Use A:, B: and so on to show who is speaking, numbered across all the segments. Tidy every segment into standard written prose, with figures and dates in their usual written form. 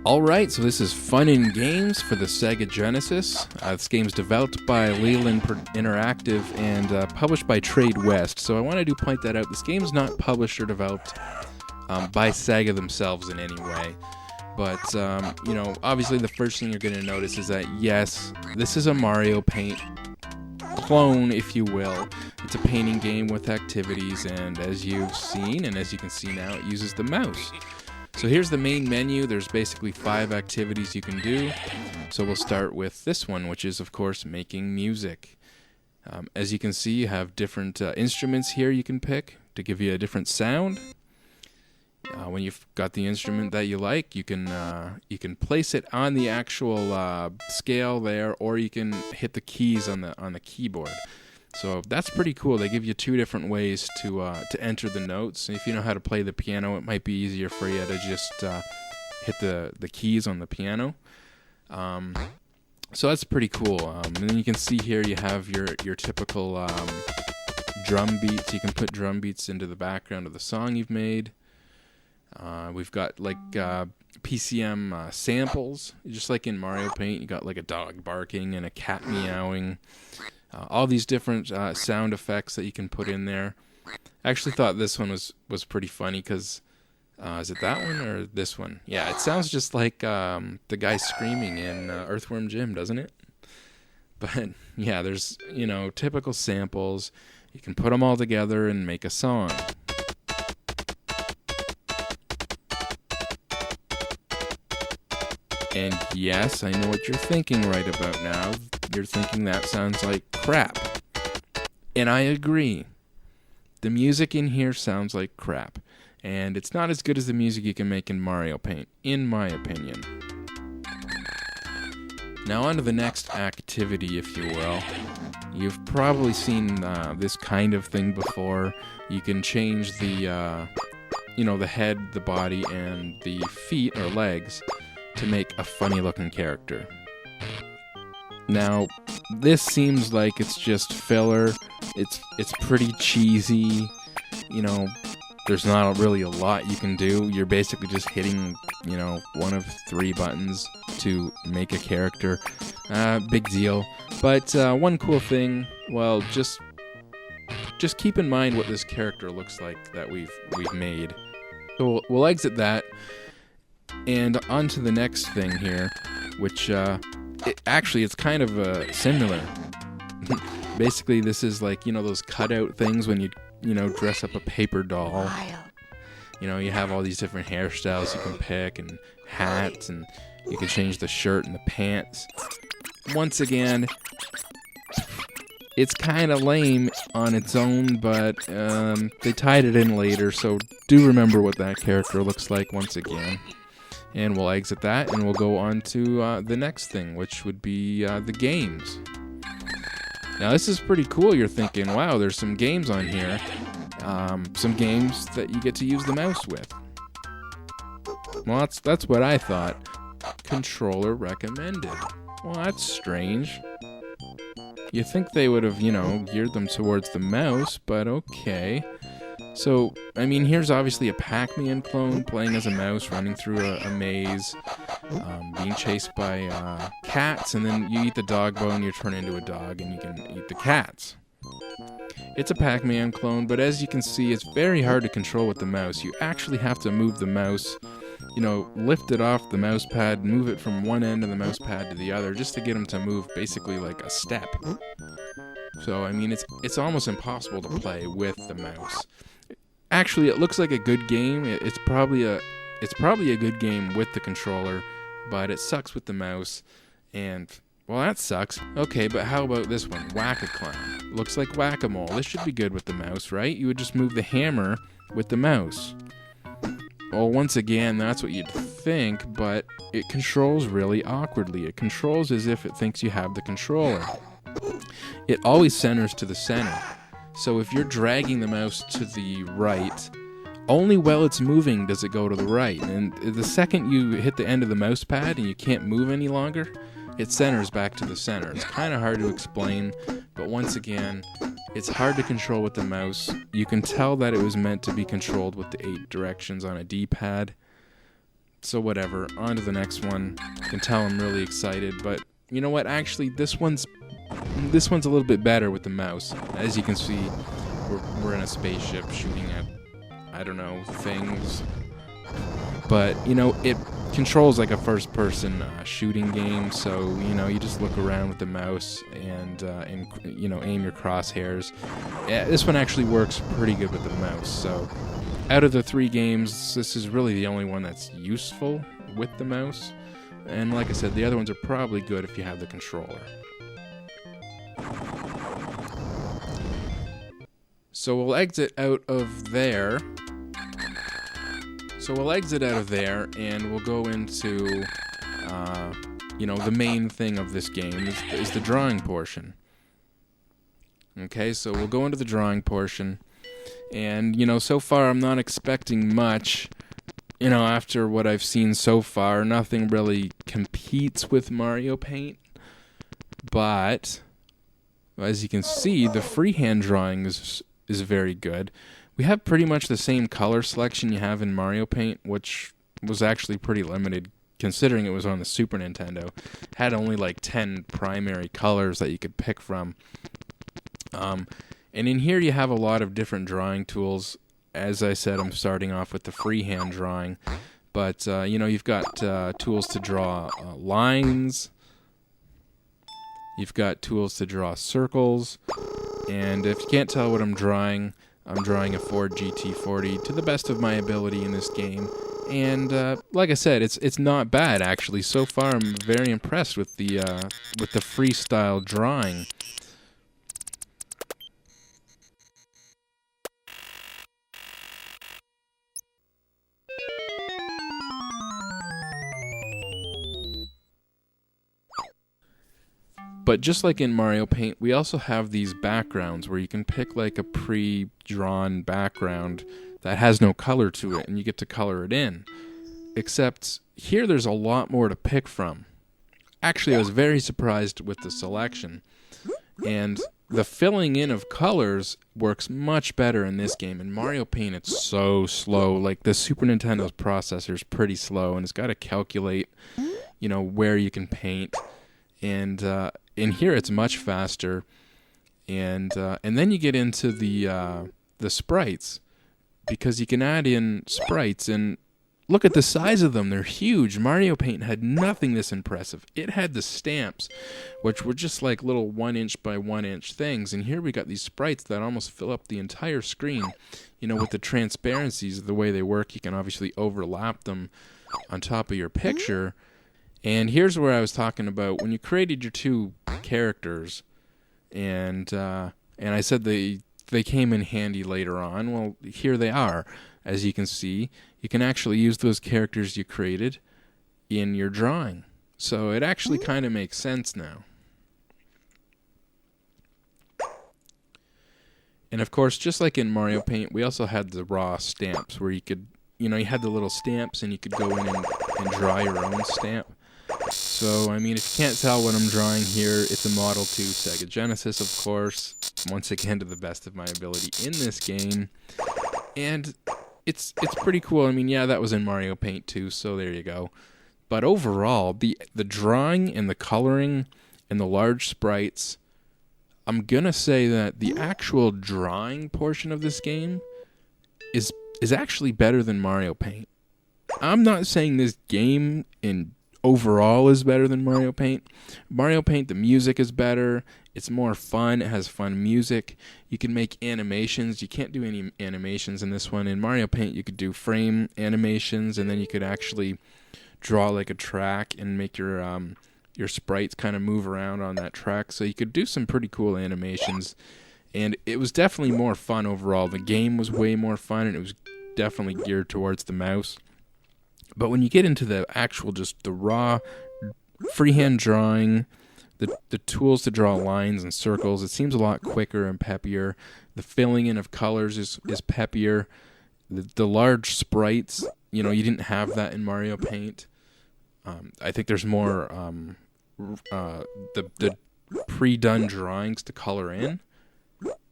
A: Alright, so this is Fun in Games for the Sega Genesis. This game's developed by Leland Interactive and published by Tradewest. So I wanted to point that out. This game's not published or developed by Sega themselves in any way. But, obviously the first thing you're going to notice is that, yes, this is a Mario Paint clone, if you will. It's a painting game with activities, and as you've seen, and as you can see now, it uses the mouse. So here's the main menu. There's basically 5 activities you can do. So we'll start with this one, which is, of course, making music. As you can see, you have different instruments here you can pick to give you a different sound. When you've got the instrument that you like, you can place it on the actual scale there, or you can hit the keys on the keyboard. So that's pretty cool. They give you 2 different ways to enter the notes. If you know how to play the piano, it might be easier for you to just hit the keys on the piano. So that's pretty cool. And then you can see here you have your typical drum beats. You can put drum beats into the background of the song you've made. We've got like PCM samples, just like in Mario Paint. You got like a dog barking and a cat meowing. All these different sound effects that you can put in there. I actually thought this one was pretty funny because, is it that one or this one? Yeah, it sounds just like the guy screaming in Earthworm Jim, doesn't it? But yeah, there's, typical samples. You can put them all together and make a song. And yes, I know what you're thinking right about now. You're thinking that sounds like crap. And I agree. The music in here sounds like crap. And it's not as good as the music you can make in Mario Paint, in my opinion. Now on to the next activity, if you will. You've probably seen this kind of thing before. You can change the head, the body, and the feet or legs to make a funny looking character. Now, this seems like it's just filler. It's pretty cheesy. There's not really a lot you can do. You're basically just hitting, one of 3 buttons to make a character. Big deal. But one cool thing, well, just keep in mind what this character looks like that we've made. So we'll exit that. And on to the next thing here, which it's kind of similar. Basically, this is like, those cutout things when you dress up a paper doll. You have all these different hairstyles you can pick and hats, and you can change the shirt and the pants. Once again, it's kind of lame on its own, but they tied it in later, so do remember what that character looks like once again. And we'll exit that, and we'll go on to the next thing, which would be the games. Now, this is pretty cool. You're thinking, wow, there's some games on here. Some games that you get to use the mouse with. Well, that's what I thought. Controller recommended. Well, that's strange. You think they would have, geared them towards the mouse, but okay. So, here's obviously a Pac-Man clone playing as a mouse, running through a maze, being chased by cats, and then you eat the dog bone, you turn into a dog, and you can eat the cats. It's a Pac-Man clone, but as you can see, it's very hard to control with the mouse. You actually have to move the mouse, lift it off the mouse pad, move it from one end of the mouse pad to the other, just to get them to move basically like a step. So, it's almost impossible to play with the mouse. Actually, it looks like a good game. It's probably a good game with the controller, but it sucks with the mouse, and, well, that sucks. Okay, but how about this one, Wacka Climb? Looks like whack-a-mole. This should be good with the mouse, right? You would just move the hammer with the mouse. Well, once again, that's what you'd think, but it controls really awkwardly. It controls as if it thinks you have the controller. It always centers to the center. So if you're dragging the mouse to the right, only while it's moving does it go to the right. And the second you hit the end of the mouse pad and you can't move any longer, it centers back to the center. It's kind of hard to explain, but once again, it's hard to control with the mouse. You can tell that it was meant to be controlled with the 8 directions on a D-pad, So whatever, on to the next one. You can tell I'm really excited, but you know what? Actually, this one's a little bit better with the mouse. As you can see, we're in a spaceship shooting at, I don't know, things. But, you know, it controls like a first-person shooting game, so, you know, you just look around with the mouse and you know, aim your crosshairs. Yeah, this one actually works pretty good with the mouse, so out of the 3 games, this is really the only one that's useful with the mouse. And like I said, the other ones are probably good if you have the controller. So we'll exit out of there. And we'll go into, you know, the main thing of this game is the drawing portion. Okay, so we'll go into the drawing portion. And, you know, so far I'm not expecting much. You know, after what I've seen so far, nothing really competes with Mario Paint. But, as you can see, the freehand drawing is very good. We have pretty much the same color selection you have in Mario Paint, which was actually pretty limited considering it was on the Super Nintendo. It had only like 10 primary colors that you could pick from. And in here you have a lot of different drawing tools. As I said, I'm starting off with the freehand drawing. But, you know, you've got tools to draw lines. You've got tools to draw circles. And if you can't tell what I'm drawing a Ford GT40 to the best of my ability in this game. And like I said, it's not bad, actually. So far, I'm very impressed with the freestyle drawing. But just like in Mario Paint, we also have these backgrounds where you can pick like a pre-drawn background that has no color to it, and you get to color it in. Except here there's a lot more to pick from. Actually, I was very surprised with the selection. And the filling in of colors works much better in this game. In Mario Paint, it's so slow. Like, the Super Nintendo's processor is pretty slow, and it's got to calculate, you know, where you can paint. And in here, it's much faster. And then you get into the sprites, because you can add in sprites, and look at the size of them. They're huge. Mario Paint had nothing this impressive. It had the stamps, which were just like little 1-inch by 1-inch things. And here we got these sprites that almost fill up the entire screen. You know, with the transparencies, the way they work, you can obviously overlap them on top of your picture. And here's where I was talking about when you created your 2 characters, and I said they came in handy later on. Well, here they are. As you can see, you can actually use those characters you created in your drawing. So it actually kind of makes sense now. And of course, just like in Mario Paint, we also had the raw stamps where you could, you know, you had the little stamps and you could go in and draw your own stamp. So, I mean, if you can't tell what I'm drawing here, it's a Model 2 Sega Genesis, of course. Once again, to the best of my ability in this game. And it's pretty cool. I mean, yeah, that was in Mario Paint too, so there you go. But overall, the drawing and the coloring and the large sprites, I'm going to say that the actual drawing portion of this game is actually better than Mario Paint. I'm not saying this game in overall is better than Mario Paint. Mario Paint, the music is better. It's more fun. It has fun music. You can make animations. You can't do any animations in this one. In Mario Paint, you could do frame animations, and then you could actually draw like a track and make your sprites kind of move around on that track. So you could do some pretty cool animations, and it was definitely more fun overall. The game was way more fun, and it was definitely geared towards the mouse. But when you get into the actual, just the raw freehand drawing, the tools to draw lines and circles, it seems a lot quicker and peppier. The filling in of colors is peppier. The large sprites, you know, you didn't have that in Mario Paint. I think there's more the pre-done drawings to color in.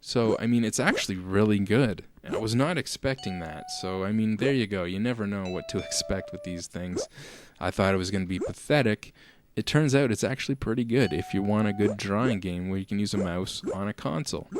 A: So, I mean, it's actually really good. And I was not expecting that. So, I mean, there you go. You never know what to expect with these things. I thought it was going to be pathetic. It turns out it's actually pretty good if you want a good drawing game where you can use a mouse on a console.